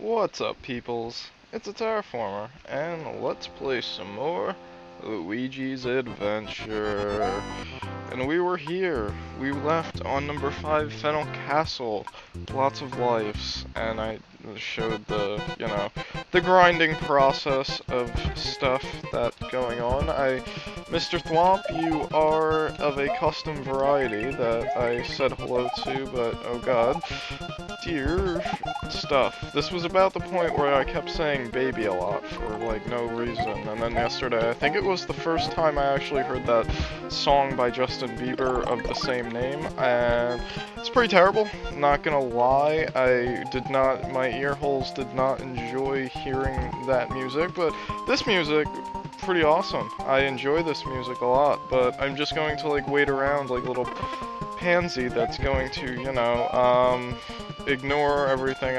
What's up, peoples? It's a Terraformer, and let's play some more Luigi's Adventure. And we were here. We left on number 5, Fennel Castle. Lots of lives, and I showed the grinding process of stuff that's going on. Mr. Thwomp, you are of a custom variety that I said hello to, but oh god. Dear stuff. This was about the point where I kept saying baby a lot for, like, no reason. And then yesterday, I think it was the first time I actually heard that song by Justin Bieber of the same name, and it's pretty terrible, not gonna lie. My ear holes did not enjoy hearing that music, but this music, pretty awesome. I enjoy this music a lot, but I'm just going to, like, wait around like a little pansy that's going to, ignore everything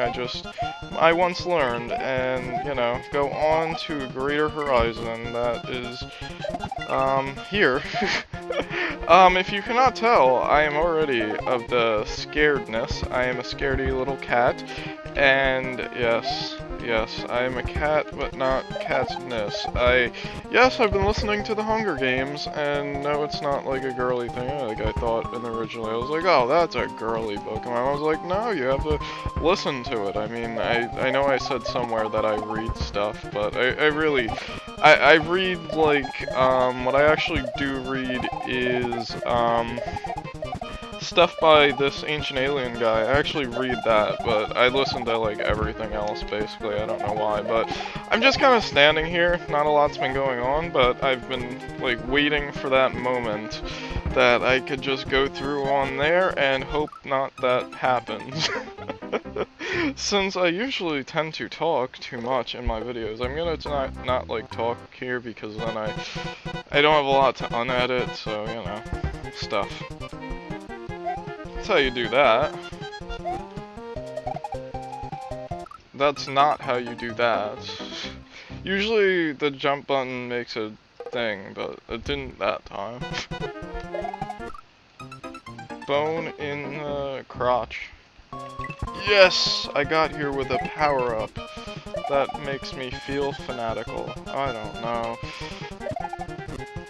I once learned and, go on to a greater horizon that is, here. If you cannot tell, I am already of the scaredness. I am a scaredy little cat, and yes, I am a cat, but not catness. Yes, I've been listening to the Hunger Games, and no, it's not like a girly thing, like I thought originally. I was like, oh, that's a girly book, and I was like, no, you have to listen to it. I mean, I know I said somewhere that I read stuff, but I really, I read, like, what I actually do read is, stuff by this Ancient Alien guy. I actually read that, but I listen to, like, everything else, basically. I don't know why, but I'm just kind of standing here. Not a lot's been going on, but I've been, like, waiting for that moment that I could just go through on there and hope not that happens. Since I usually tend to talk too much in my videos, I'm gonna not like, talk here because then I don't have a lot to unedit, so, stuff. That's how you do that. That's not how you do that. Usually the jump button makes a thing, but it didn't that time. Bone in the crotch. Yes! I got here with a power-up. That makes me feel fanatical. I don't know.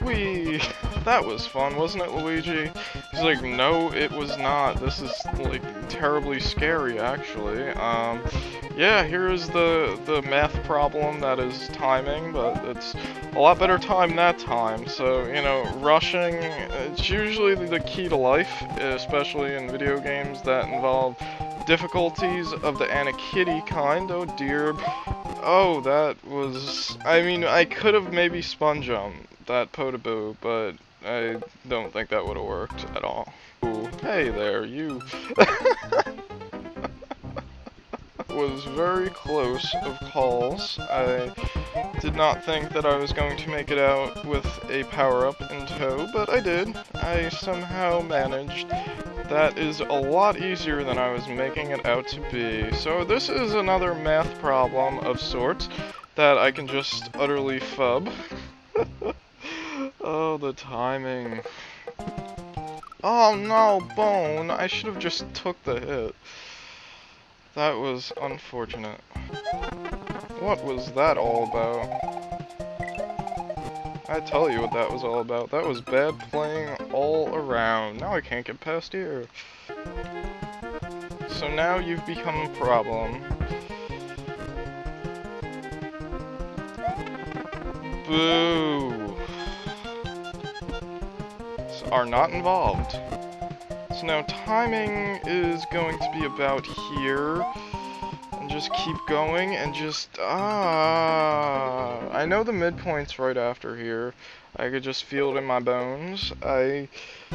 Whee! That was fun, wasn't it, Luigi? He's like, no, it was not. This is, like, terribly scary, actually. Yeah, here is the math problem that is timing, but it's a lot better time that time. So, rushing, it's usually the key to life, especially in video games that involve difficulties of the Anakitty kind. Oh dear. Oh, that was... I mean, I could have maybe spun jumped that Potable, but I don't think that would have worked at all. Ooh, hey there, you... was very close of calls. I did not think that I was going to make it out with a power-up in tow, but I did. I somehow managed. That is a lot easier than I was making it out to be. So this is another math problem of sorts that I can just utterly fub. Oh, the timing. Oh no, Bone! I should have just took the hit. That was unfortunate. What was that all about? I tell you what that was all about. That was bad playing all around. Now I can't get past here. So now you've become a problem. Boo! Are not involved. So now timing is going to be about here. And just keep going and just... I know the midpoint's right after here. I could just feel it in my bones.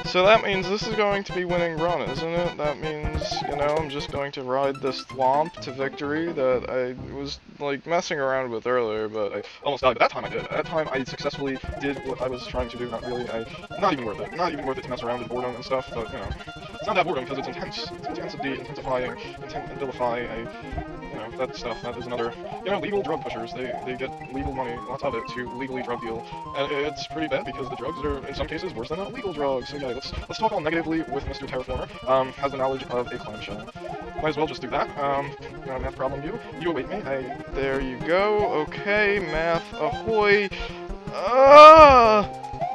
So that means this is going to be winning run, isn't it? That means, I'm just going to ride this thwomp to victory that I was, like, messing around with earlier, but I almost died. But that time I did. At that time I successfully did what I was trying to do. Not really. Not even worth it. Not even worth it to mess around with boredom and stuff, but, it's not that boredom because it's intense. It's intensity, intensifying, intent and vilify. That stuff. That is another, legal drug pushers. They get legal money, lots of it, to legally drug deal. And it's pretty bad because the drugs are, in some cases, worse than illegal drugs. So Okay, let's talk all negatively with Mr. Terraformer. Has the knowledge of a clamshell. Might as well just do that. Math problem, you await me. There you go. Okay, math ahoy.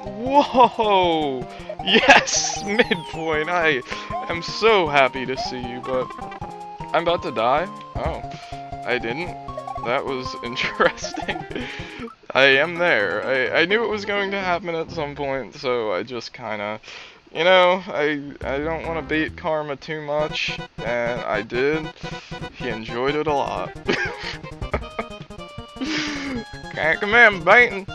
Whoa! Yes, midpoint. I am so happy to see you, but I'm about to die. Oh, I didn't. That was interesting. I am there. I knew it was going to happen at some point, so I just kind of, you know, I don't want to bait karma too much, and I did. He enjoyed it a lot. Can't come in, baiting.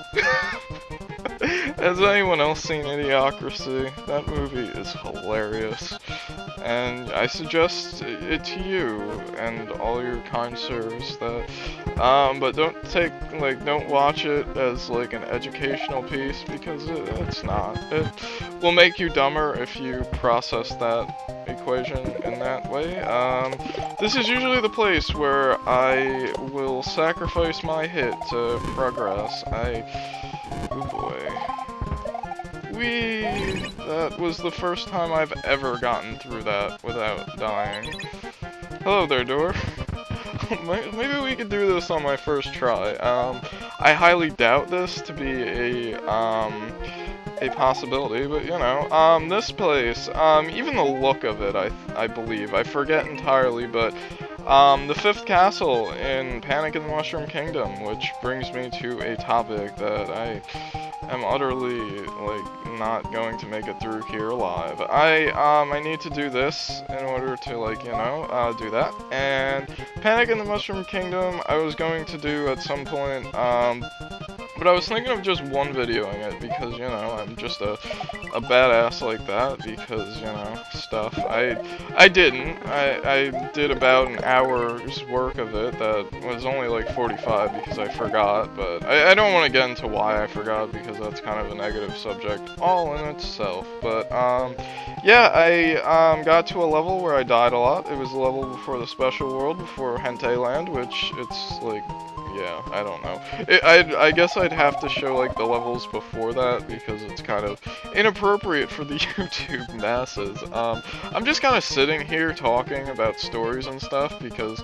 Has anyone else seen Idiocracy? That movie is hilarious, and I suggest it to you and all your kind sirs that, but don't watch it as like an educational piece, because it's not. It will make you dumber if you process that equation in that way. This is usually the place where I will sacrifice my hit to progress. Oh boy. That was the first time I've ever gotten through that without dying. Hello there, door. Maybe we could do this on my first try. I highly doubt this to be a possibility, but you know, this place, even the look of it, I believe, I forget entirely, but the fifth castle in Panic in the Mushroom Kingdom, which brings me to a topic that I am utterly, like, not going to make it through here alive. I need to do this in order to, like, you know, do that. And Panic in the Mushroom Kingdom, I was going to do at some point, but I was thinking of just one videoing it, because, you know, I'm just a badass like that, because, you know, stuff. I didn't. I did about an hour's work of it that was only like 45 because I forgot, but I don't want to get into why I forgot, because that's kind of a negative subject all in itself. But, yeah, I got to a level where I died a lot. It was a level before the special world, before Hentai Land, which it's like, yeah, I don't know. I guess I'd have to show, like, the levels before that, because it's kind of inappropriate for the YouTube masses. I'm just kind of sitting here talking about stories and stuff, because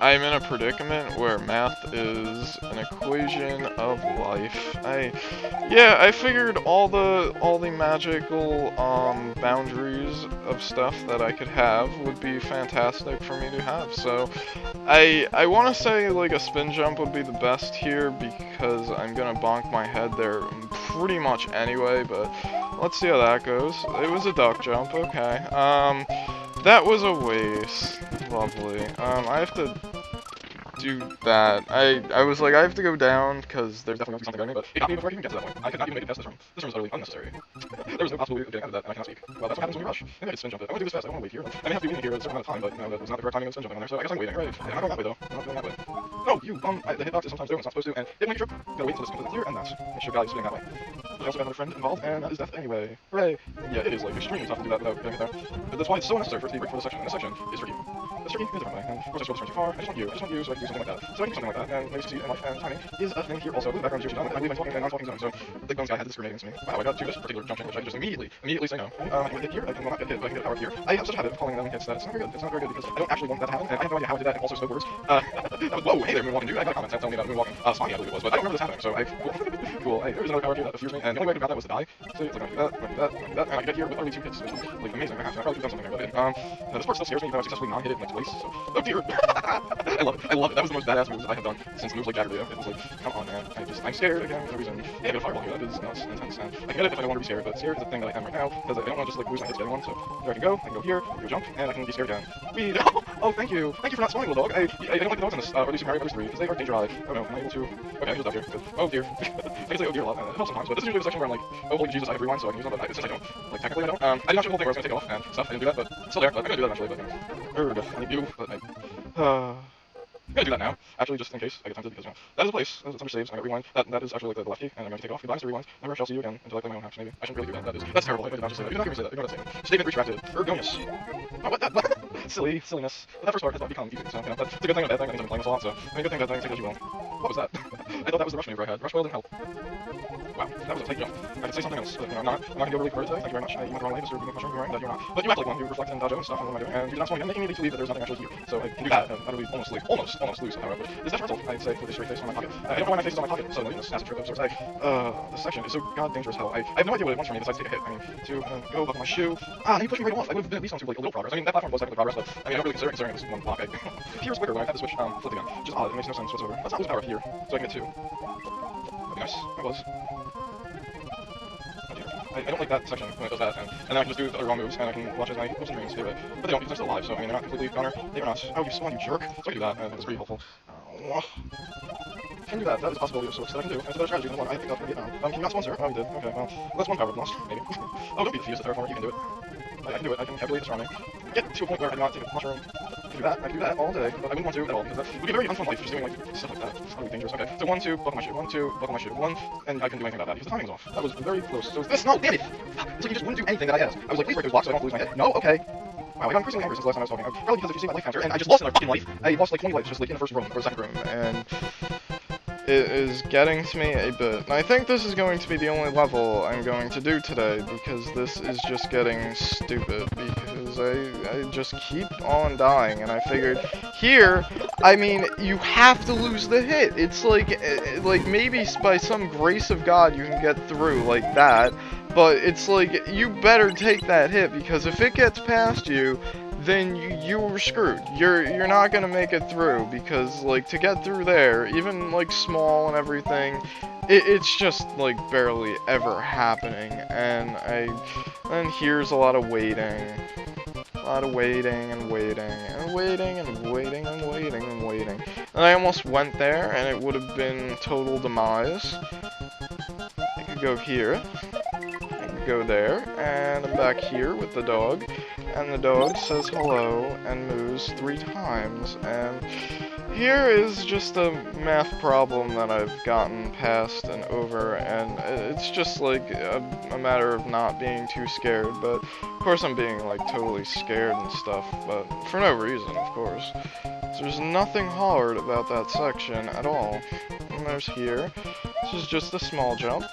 I'm in a predicament where math is an equation of life. I figured all the magical, boundaries of stuff that I could have would be fantastic for me to have, so I want to say, like, a spin jump would be the best here, because I'm gonna bonk my head there pretty much anyway, but let's see how that goes. It was a duck jump, okay. That was a waste. Lovely. I have to do that. I was like, I have to go down, because there's definitely going to be something going on, but it got me before I even get to that point. I could not even make it past this room. This room is utterly unnecessary. There was no possible way of getting out of that, and I cannot speak. Well, that's what happens when you rush. Maybe I could spin jump it. I want to do this fast. I don't want to wait here. I may have to be waiting here a certain amount of time, but, you know, that was not the correct timing of the spin jumping on there, so I guess I'm waiting. Right. I'm not going that way, though. I'm not going that way. No, you, the hitbox is sometimes doing what it's not supposed to, and it might be true. Gotta wait until this is completely clear, and that's make sure guy is spinning that way. I also got another friend involved, and that is death anyway. Hooray! Yeah, it is, like, extremely tough to do that without getting it there. But that's why it's so necessary for it to be right before the section, and this section is for you. This tricky is a different way, and of course I scroll this too far. I just want you so I can do something like that. So I can do something like that, and maybe succeed in life, and timing is a thing here also. The background is usually done, and I believe I'm talking in a non-talking zone, so Big Bones guy had this grenade against me. Wow, I got to this particular jump which I can just immediately say no. I can hit here, I can not get hit, but I can get power here. I have such a habit of calling them hits that it's not very good. It's not very good because I don't actually want that to happen, and I have no idea how I did that in also snowboarders. Whoa, hey there, moonwalking dude. I got a comment telling me about moonwalking. Spawny, I believe it was, but I don't remember this happening, so cool. Hey, there was another power here that fears me, and the only way I could grab that was to die. So it's like, I'm gonna do that, and I can get here with only 2 hits, which is, like, amazing. I probably could have done something there, but this part still scares me, even though I've successfully non-hit it like twice, so, oh dear. I love it. That was the most badass moves I have done since moves like Jaggerleo. It was like, come on, man. I'm scared again for no reason. Hey, I got a fireball here. That is nuts, intense, and I can get it if I don't want to be scared, but scared is a thing that I am right now, because I don't want to just, like, lose my hits to everyone, so there I can go here, go jump, and I can be scared again. Weed! Oh, thank you for not spawning, little dog. I don't like the dogs in this, or at least Super Mario Bros. 3, because they are danger. Oh no, am I able to? Okay, I just out here. Good. Oh dear. I can say oh dear a lot, and it helps sometimes, but this is usually the section where I'm like, oh holy Jesus, I have rewind, so I can use them, but since I don't, like, technically I don't. I did not show the whole thing where I was gonna take it off and stuff, I didn't do that, but it's still there, but I'm gonna do that eventually, but, I need you, but I'm gonna do that now, actually, just in case I get tempted, because, you know, that is a place, that's under saves, I got rewind, that is actually, like, the left key, and I'm going to take off, goodbye, Mr. Rewind, never shall see you again, until I play my own house, maybe. I shouldn't really do that, that's terrible, I did not just say that, you did not hear me say that, ignore that statement. Statement retracted, ergonomius. Oh, what? Silliness. But that first part has not become easy, so, you know, that's a good thing and a bad thing, that means I've been playing this a lot, so, I mean, good thing, bad thing, take it as you will. What was that? I thought that was the rush maneuver I had. Rush oil didn't help. Wow, that was a tight jump. I could say something else, but you know, I'm not gonna go really far today. Thank you very much. You went the wrong way, Mr. Remove Mushroom. You're right, that you're not. But you act like one. You reflect and dodge and stuff, and what am I doing? And you did not swing again, making me lead to believe that there was nothing actually here. So I can do that, and utterly almost lose, however. Is detrimental, I'd say, with a straight face on my pocket. I don't know why my face is on my pocket suddenly in this acid trip of sorts. This section is so god dangerous hell. I have no idea what it wants from me besides take a hit. I mean, to go buckle my shoe. Ah, and he pushed me right off. I would have been at least on to like a little progress. I mean, that platform was technically progress, but I mean, I don't really consider it was one block. It appears quicker when I had the switch flipped again, which is odd. It makes no sense whatsoever. Let's not lose power here, so I can get two. That'd be nice. That was. I don't like that section when it does that, and then I can just do the other wrong moves, and I can watch as my hopes and dreams fade away. But they don't, because I'm still alive, so I mean, they're not completely gone. They are not. Oh, you spawn, you jerk. So I can do that, and it's pretty helpful. Can do that. That is a possibility of sorts that I can do. It's a better strategy than the one I picked up from Vietnam. Can you not spawn, sir? Oh, you did. Okay, well, that's one power lost, maybe. Oh, don't be defused, the Terraformer. You can do it. I can do it. I can calculate the surrounding. Get to a point where I do not take a mushroom. I can do that. I can do that all day, but I wouldn't want to at all, because that would be a very unfun life, just doing, like, stuff like that. It's really dangerous. Okay, so 1, 2, buckle my shoe. 1, 2, buckle my shoe. 1, and I can do anything about that, because the timing was off. That was very close. So this, no, damn it! Fuck, it's like you just wouldn't do anything that I asked. I was like, please break those blocks so I don't lose my head. No, okay. Wow, I got increasingly angry since the last time I was talking. Probably because if you see my life counter, and I just lost another fucking life. I lost like 20 lives just like in the first room, or the second room, and it is getting to me a bit. And I think this is going to be the only level I'm going to do today, because this is just getting stupid, because I just keep on dying, and I figured, here, I mean, you have to lose the hit. It's like maybe by some grace of God you can get through like that, but it's like, you better take that hit, because if it gets past you, then you were screwed. You're not gonna make it through, because like to get through there, even like small and everything, it's just like barely ever happening. And here's a lot of waiting. A lot of waiting and waiting and waiting and waiting and waiting and waiting. And I almost went there and it would have been total demise. I could go here. I could go there, and I'm back here with the dog. And the dog says hello and moves 3 times, and here is just a math problem that I've gotten past and over, and it's just like a matter of not being too scared, but of course I'm being like totally scared and stuff, but for no reason, of course. There's nothing hard about that section at all. And there's here, this is just a small jump.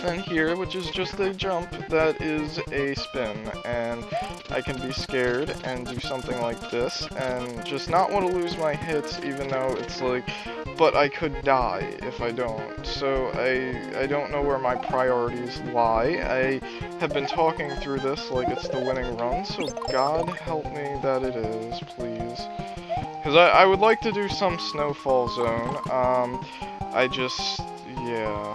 And here, which is just a jump that is a spin, and I can be scared and do something like this, and just not want to lose my hits, even though it's like, but I could die if I don't. So I don't know where my priorities lie. I have been talking through this like it's the winning run, so God help me that it is, please. Because I would like to do some snowfall zone. I just, yeah.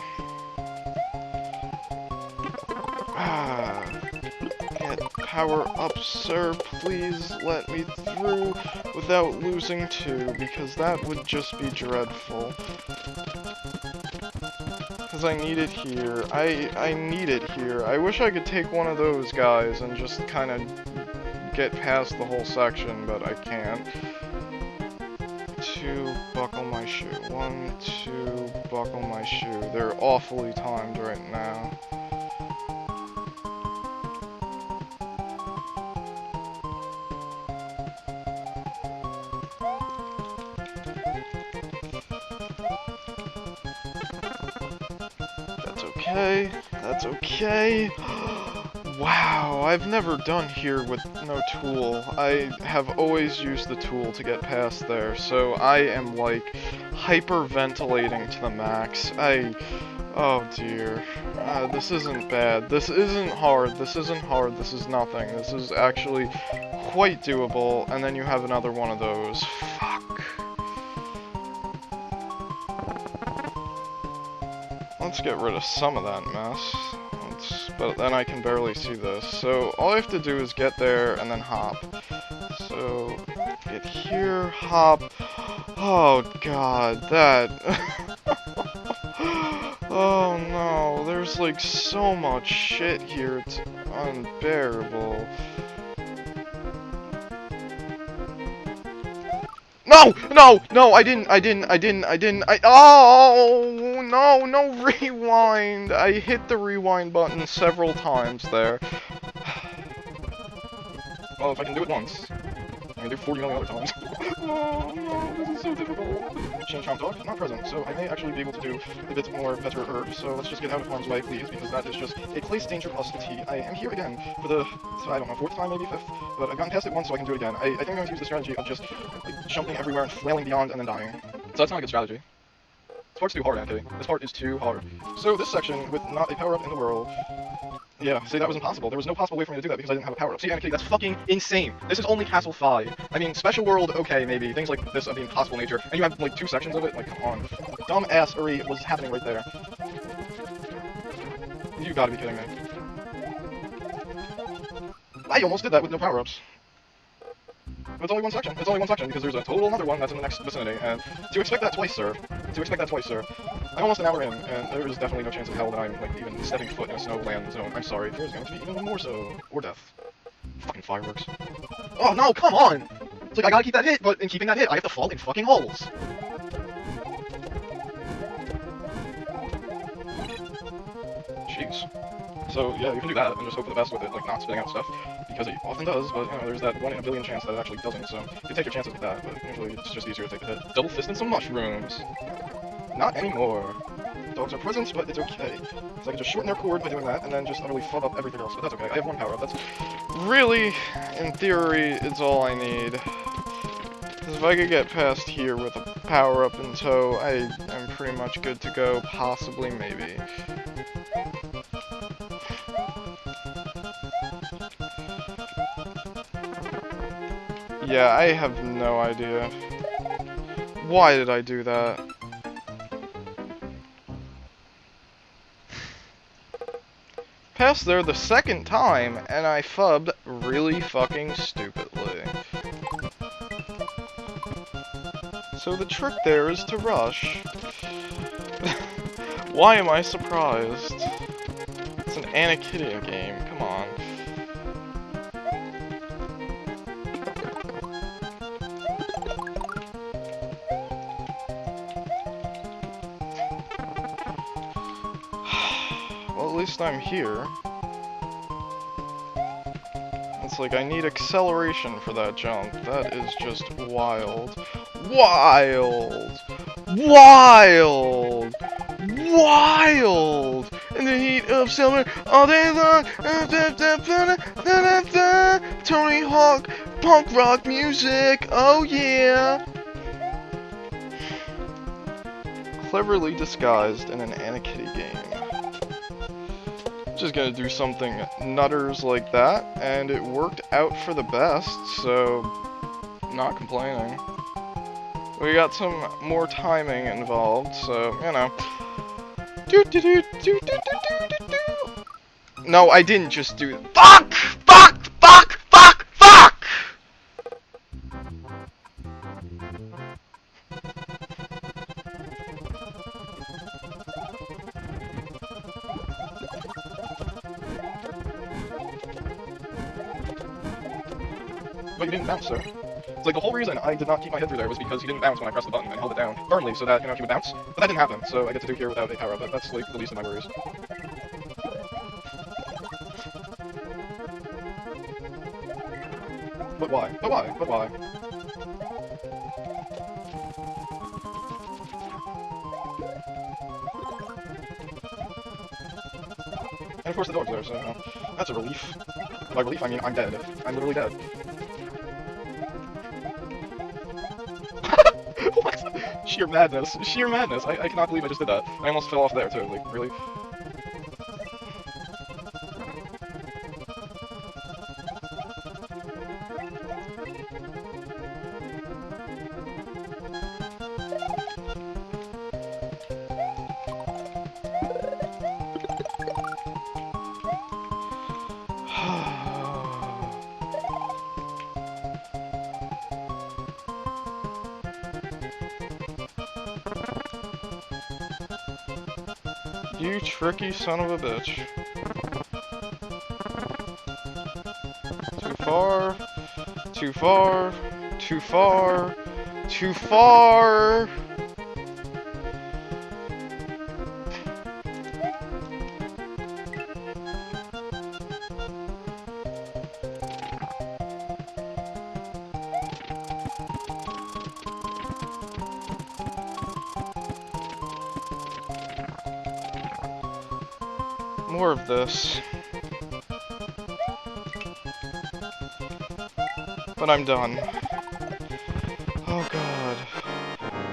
Get power up, sir. Please let me through without losing 2, because that would just be dreadful. Because I need it here. I need it here. I wish I could take one of those guys and just kind of get past the whole section, but I can't. 2, buckle my shoe. 1, 2, buckle my shoe. They're awfully timed right now. Okay, that's okay. Wow, I've never done here with no tool. I have always used the tool to get past there, so I am like hyperventilating to the max. Oh dear. This isn't bad. This isn't hard. This isn't hard. This is nothing. This is actually quite doable, and then you have another one of those. Fuck. Let's get rid of some of that mess. But then I can barely see this. So all I have to do is get there and then hop. So get here, hop. Oh god, that. Oh no, there's like so much shit here. It's unbearable. No! No, I didn't, oh, no, rewind! I hit the rewind button several times there. Well, if I can do it once, I can do 40 million other times. Oh, no, this is so difficult. Chain Chomp Dog, not present, so I may actually be able to do a bit more better herb, so let's just get out of harm's way, please, because that is just a place danger plus T. I am here again for the, I don't know, 4th time, maybe 5th, but I've gotten past it once, so I can do it again. I think I'm going to use the strategy of just like, jumping everywhere and flailing beyond and then dying. So that's not a good strategy. This part's too hard, Anki. This part is too hard. So this section, with not a power-up in the world, yeah, see, that was impossible. There was no possible way for me to do that because I didn't have a power-up. See, Anki, that's fucking insane. This is only Castle 5. I mean, Special World, okay, maybe. Things like this of the impossible nature. And you have, like, 2 sections of it? Like, come on. Dumb-assery was happening right there. You gotta be kidding me. I almost did that with no power-ups. But it's only one section. It's only one section because there's a total another one that's in the next vicinity. And to expect that twice, sir. To expect that twice, sir. I'm almost an hour in, and there is definitely no chance in hell that I'm, like, even stepping foot in a snowland zone. I'm sorry. There's going to be even more so. Or death. Fucking fireworks. Oh, no, come on! It's like, I gotta keep that hit, but in keeping that hit, I have to fall in fucking holes. Jeez. So, yeah, you can do that, and just hope for the best with it, like, not spitting out stuff, because it often does, but, you know, there's that 1 in a billion chance that it actually doesn't, so you take your chances with that, but usually it's just easier to take the hit. Double fist and some mushrooms. Not anymore. Dogs are present, but it's okay. So I can just shorten their cord by doing that, and then just utterly fub up everything else, but that's okay. I have 1 power-up, that's... Really, in theory, it's all I need. Because if I could get past here with a power-up in tow, I'm pretty much good to go, possibly, maybe. Yeah, I have no idea. Why did I do that? Passed there the 2nd time, and I fubbed really fucking stupidly. So the trick there is to rush. Why am I surprised? It's an Anakidia game, come on. Well, at least I'm here. It's like I need acceleration for that jump. That is just wild. Wild! Wild! Wild! In the heat of summer, all day long. Tony Hawk, punk rock music. Oh yeah! Cleverly disguised in an Anakidia game. Just gonna do something nutters like that, and it worked out for the best, so not complaining. We got some more timing involved, so, you know. No, I didn't just do it. Fuck! Fuck! Fuck! Fuck! Fuck! But you didn't bounce, sir. It's like the whole reason I did not keep my head through there was because he didn't bounce when I pressed the button and held it down firmly so that, you know, he would bounce. But that didn't happen, so I get to do here without a power-up. That's, like, the least of my worries. But why? But why? But why? And of course the dog's there, so, you know, that's a relief. By relief, I mean I'm dead. I'm literally dead. What? Sheer madness. Sheer madness. I cannot believe I just did that. I almost fell off there, too. Like, really? You tricky son of a bitch. Too far. Too far. Too far. Too far. more of this. But I'm done. Oh god.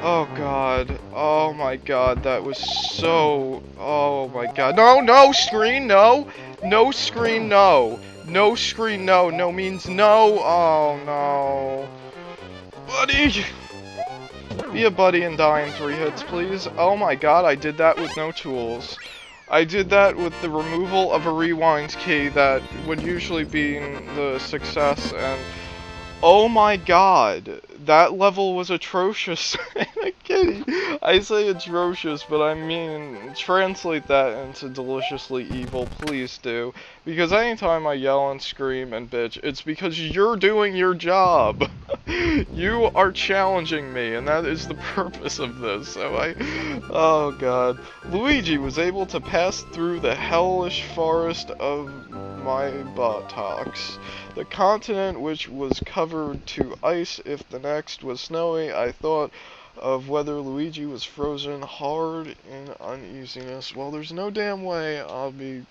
Oh god. Oh my god, that was so... Oh my god. No, no, screen, no! No screen, no! No screen, no! No means no! Oh no. Buddy! Be a buddy and die in 3 hits, please. Oh my god, I did that with no tools. I did that with the removal of a rewind key that would usually be the success, and oh my god, that level was atrocious. Kitty, I say atrocious, but I mean, translate that into deliciously evil, please do. Because anytime I yell and scream and bitch, it's because you're doing your job. You are challenging me, and that is the purpose of this. So oh god. Luigi was able to pass through the hellish forest of my buttocks. The continent which was covered to ice if the next was snowy. I thought of whether Luigi was frozen hard in uneasiness. Well, there's no damn way I'll be...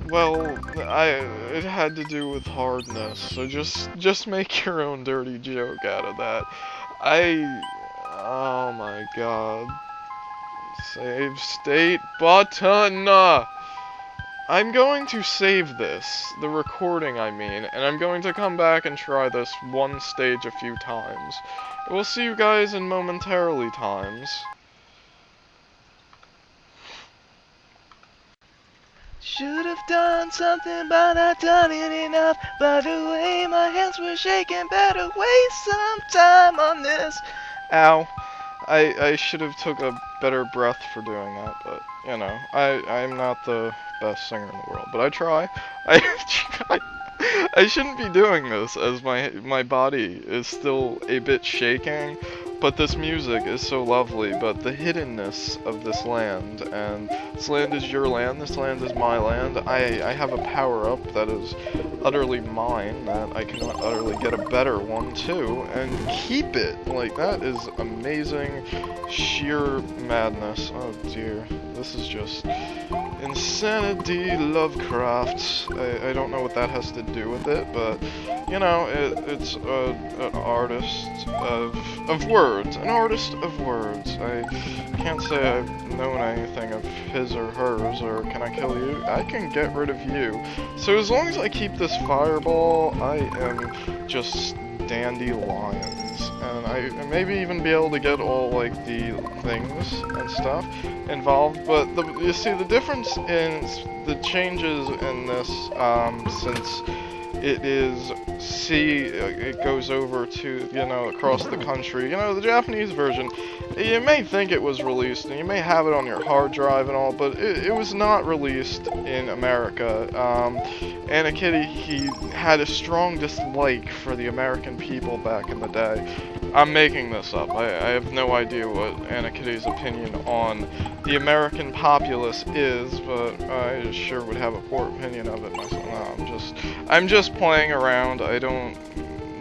Well, it had to do with hardness, so just make your own dirty joke out of that. Oh my god. Save state button! I'm going to save this, the recording I mean, and I'm going to come back and try this one stage a few times. We'll see you guys in momentarily times. Should have done something, but not done it enough. By the way, my hands were shaking, better waste some time on this. Ow. I should have took a better breath for doing that, but, you know, I'm not the best singer in the world, but I try. I shouldn't be doing this, as my body is still a bit shaking, but this music is so lovely. But the hiddenness of this land, and this land is your land, this land is my land. I have a power-up that is utterly mine, that I cannot utterly get a better one too, and keep it. Like, that is amazing, sheer madness. Oh dear, this is just insanity. Lovecraft. I don't know what that has to do with it, but you know, it's an artist of words, an artist of words. I can't say I've known anything of his or hers, or can I kill you? I can get rid of you. So as long as I keep this fireball, I am just dandelions, and I maybe even be able to get all like the things and stuff involved. But you see the difference in the changes in this, since it is it goes over to, you know, across the country. You know, the Japanese version, you may think it was released, and you may have it on your hard drive and all, but it was not released in America. Anakitty, he had a strong dislike for the American people back in the day. I'm making this up. I have no idea what Anakitty's opinion on the American populace is, but I sure would have a poor opinion of it myself. No, I'm just playing around. I don't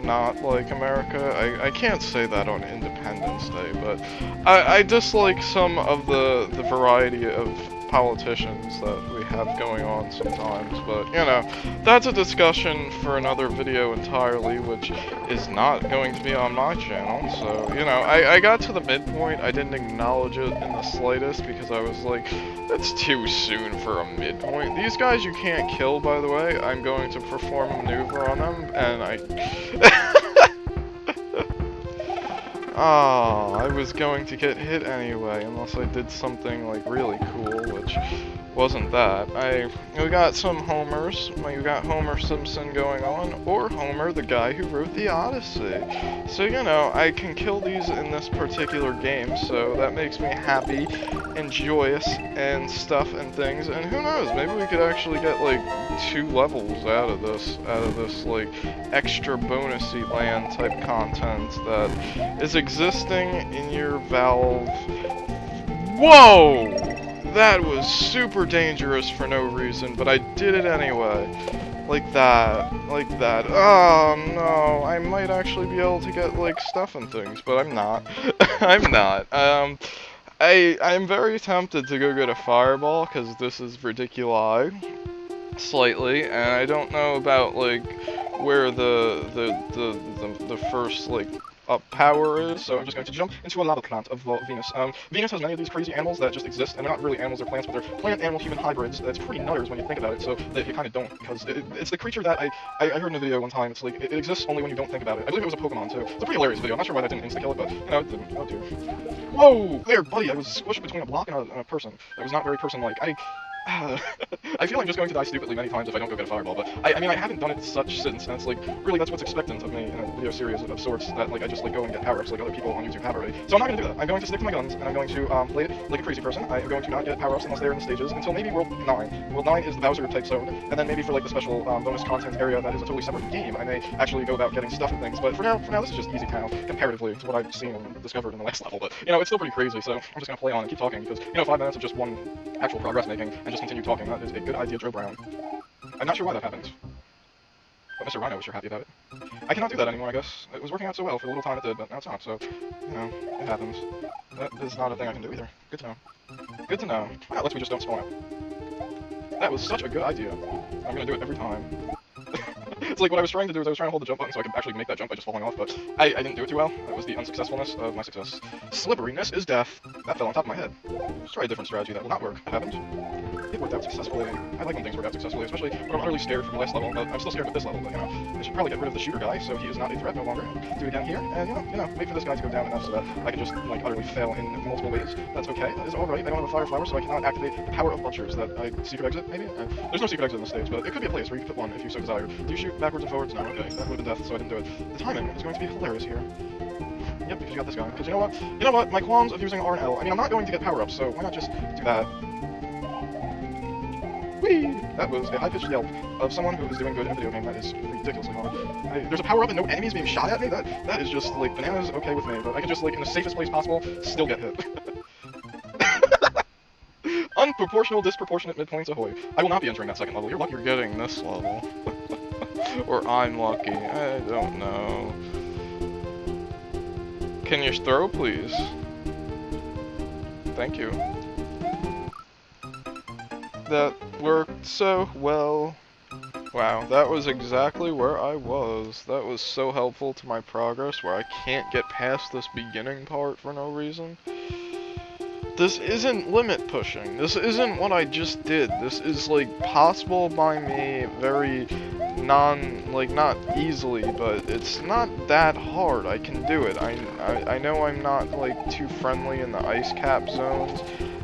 not like America. I can't say that on Independence Day, but I dislike some of the variety of politicians that we have going on sometimes. But, you know, that's a discussion for another video entirely, which is not going to be on my channel. So, you know, I got to the midpoint. I didn't acknowledge it in the slightest because I was like, that's too soon for a midpoint. These guys you can't kill, by the way. I'm going to perform a maneuver on them, and oh, I was going to get hit anyway, unless I did something like really cool, which wasn't that. We got some homers. We got Homer Simpson going on, or Homer, the guy who wrote the Odyssey. So, you know, I can kill these in this particular game, so that makes me happy and joyous and stuff and things. And who knows, maybe we could actually get like 2 levels out of this like extra bonusy land type content that is existing in your Valve. Whoa! That was super dangerous for no reason, but I did it anyway. Like that. Oh no, I might actually be able to get like stuff and things, but I'm not. I'm not. I'm very tempted to go get a fireball because this is ridiculous slightly, and I don't know about like where the first like up power is, so I'm just going to jump into a lava plant of Venus. Venus has many of these crazy animals that just exist, and they're not really animals, they're plants, but they're plant-animal-human hybrids. That's pretty nutters when you think about it, so that you kind of don't, because it's the creature that I heard in a video one time. It's like, it exists only when you don't think about it. I believe it was a Pokemon, too. It's a pretty hilarious video. I'm not sure why that didn't insta-kill it, but, you know, it didn't. Oh, dear. Whoa! There, buddy, I was squished between a block and a person. That was not very person-like. I feel I'm just going to die stupidly many times if I don't go get a fireball, but I mean, I haven't done it such since, and it's like, really, that's what's expectant of me in a video series of sorts, that like I just like go and get power-ups like other people on YouTube have already. So I'm not going to do that. I'm going to stick to my guns, and I'm going to play it like a crazy person. I'm going to not get power-ups unless they're in the stages until maybe World 9. World 9 is the Bowser type zone, and then maybe for like the special bonus content area that is a totally separate game, I may actually go about getting stuff and things, but for now this is just easy town, comparatively to what I've seen and discovered in the last level, but, you know, it's still pretty crazy, so I'm just going to play on and keep talking, because, you know, 5 minutes of just one actual progress making, and just continue talking, that is a good idea, Joe Brown. I'm not sure why that happened, but Mr. Rhino was sure happy about it. I cannot do that anymore, I guess. It was working out so well for the little time it did, but now it's not, so, you know, it happens. That is not a thing I can do either. Good to know. Good to know. Well, let's we just don't spawn it. That was such a good idea. I'm gonna do it every time. It's like what I was trying to do is I was trying to hold the jump button so I could actually make that jump by just falling off, but I didn't do it too well. That was the unsuccessfulness of my success. Slipperiness is death. That fell on top of my head. Let's try a different strategy that will not work. It happened. It worked out successfully. I like when things work out successfully, especially when I'm utterly scared from the last level, but I'm still scared with this level, but, you know, I should probably get rid of the shooter guy so he is not a threat no longer. Do it again here, and, you know, wait for this guy to go down enough so that I can just, like, utterly fail in multiple ways. That's okay. That is alright. I don't have a fire flower, so I cannot activate the power of butchers. That secret exit, maybe? There's no secret exit in the stage, but it could be a place where you could put one if you so desire. Do you shoot backwards and forwards? No, okay. That would have been death, so I didn't do it. The timing is going to be hilarious here. Yep, because you got this guy. Because you know what? You know what? My qualms of using R and L. I mean, I'm not going to get power-ups, so why not just do that? Whee! That was a high-pitched yelp of someone who is doing good in a video game. That is ridiculously hard. There's a power-up and no enemies being shot at me? That is just, like, bananas okay with me, but I can just, like, in the safest place possible, still get hit. Unproportional, disproportionate midpoints, ahoy. I will not be entering that second level. You're lucky you're getting this level. Or I'm lucky. I don't know. Can you throw, please? Thank you. That worked so well. Wow, that was exactly where I was. That was so helpful to my progress, where I can't get past this beginning part for no reason. This isn't limit pushing. This isn't what I just did. This is, like, possible by me very not easily, but it's not that hard. I can do it. I know I'm not, like, too friendly in the ice cap zones.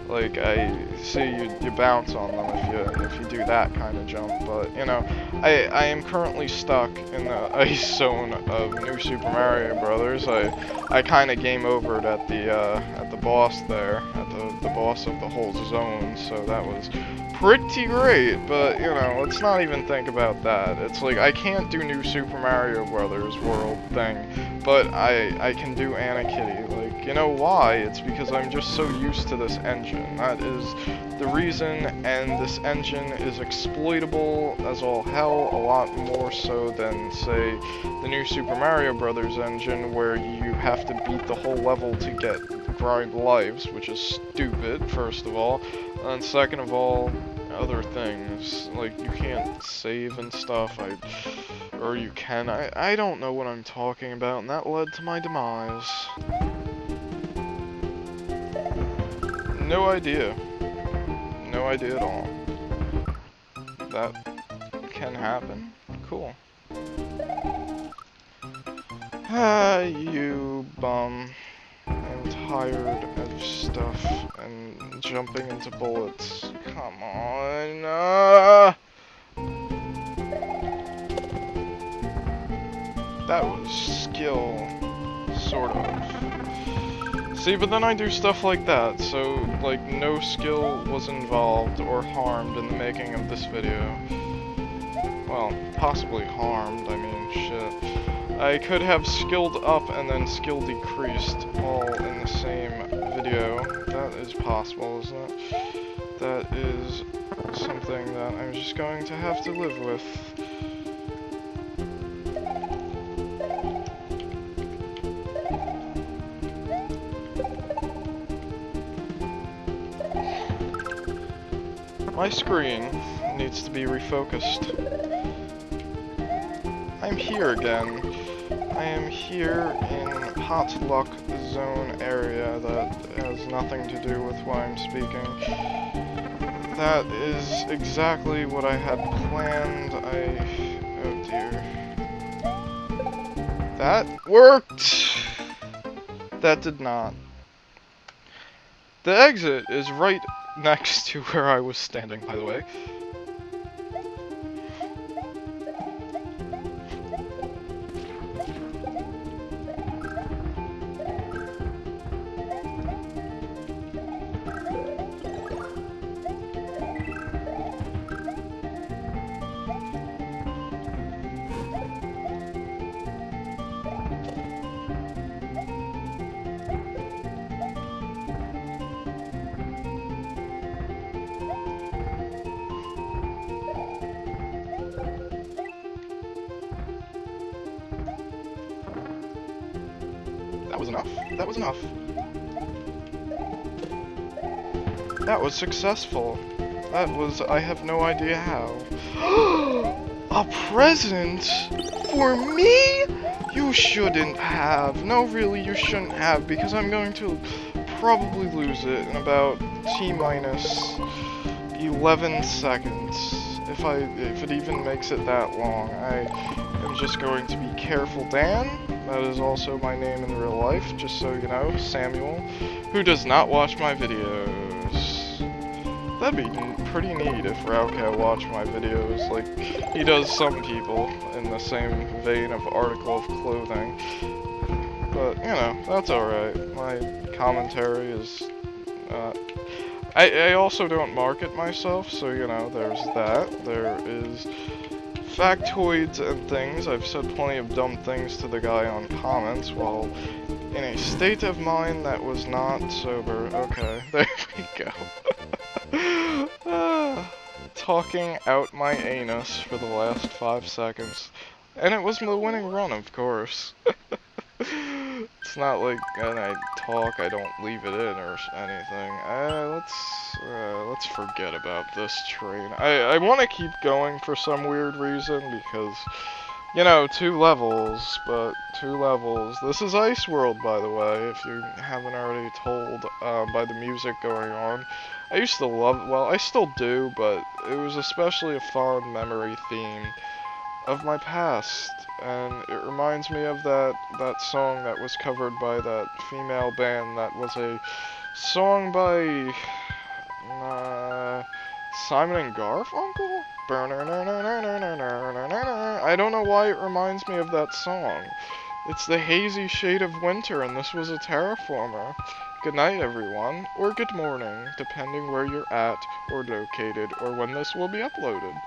Like, I see you bounce on them if you do that kind of jump, but, you know, I am currently stuck in the ice zone of New Super Mario Brothers. I kind of game overed at the boss there, at the boss of the whole zone, so that was pretty great, but, you know, let's not even think about that. It's like, I can't do New Super Mario Brothers world thing, but I can do Anna Kitty. Like, you know why? It's because I'm just so used to this engine. That is the reason, and this engine is exploitable as all hell, a lot more so than, say, the New Super Mario Brothers engine, where you have to beat the whole level to get grind lives, which is stupid, first of all, and second of all, other things, like you can't save and stuff, or you can, I don't know what I'm talking about, and that led to my demise. No idea. No idea at all. That can happen? Cool. Ah, you bum. I'm tired of stuff and jumping into bullets. Come on. That was skill, sort of. See, but then I do stuff like that, so, like, no skill was involved or harmed in the making of this video. Well, possibly harmed, I mean, shit. I could have skilled up and then skill decreased all in the same video. That is possible, isn't it? That is something that I'm just going to have to live with. My screen needs to be refocused. I'm here again. I am here in potluck zone area that has nothing to do with why I'm speaking. That is exactly what I had planned. Oh dear. That worked! That did not. The exit is right next to where I was standing, by the way. That was enough. That was enough. That was successful. That was, I have no idea how. A present? For me? You shouldn't have. No, really, you shouldn't have, because I'm going to probably lose it in about T-minus 11 seconds. If it even makes it that long. I am just going to be careful Dan. That is also my name in real life, just so you know, Samuel, who does not watch my videos. That'd be pretty neat if Raocow watched my videos like he does some people in the same vein of article of clothing. But, you know, that's alright. My commentary is, I also don't market myself, so, you know, there's that. There is factoids and things. I've said plenty of dumb things to the guy on comments while in a state of mind that was not sober. Okay, there we go. Talking out my anus for the last 5 seconds. And it was the winning run, of course. It's not like when I talk, I don't leave it in or anything. Let's forget about this train. I want to keep going for some weird reason because, you know, 2 levels, but 2 levels. This is Ice World, by the way, if you haven't already told by the music going on. I used to love, well, I still do, but it was especially a fond memory theme of my past, and it reminds me of that song that was covered by that female band that was a song by Simon and Garfunkel? I don't know why it reminds me of that song. It's the hazy shade of winter, and this was a terraformer. Good night, everyone, or good morning, depending where you're at, or located, or when this will be uploaded.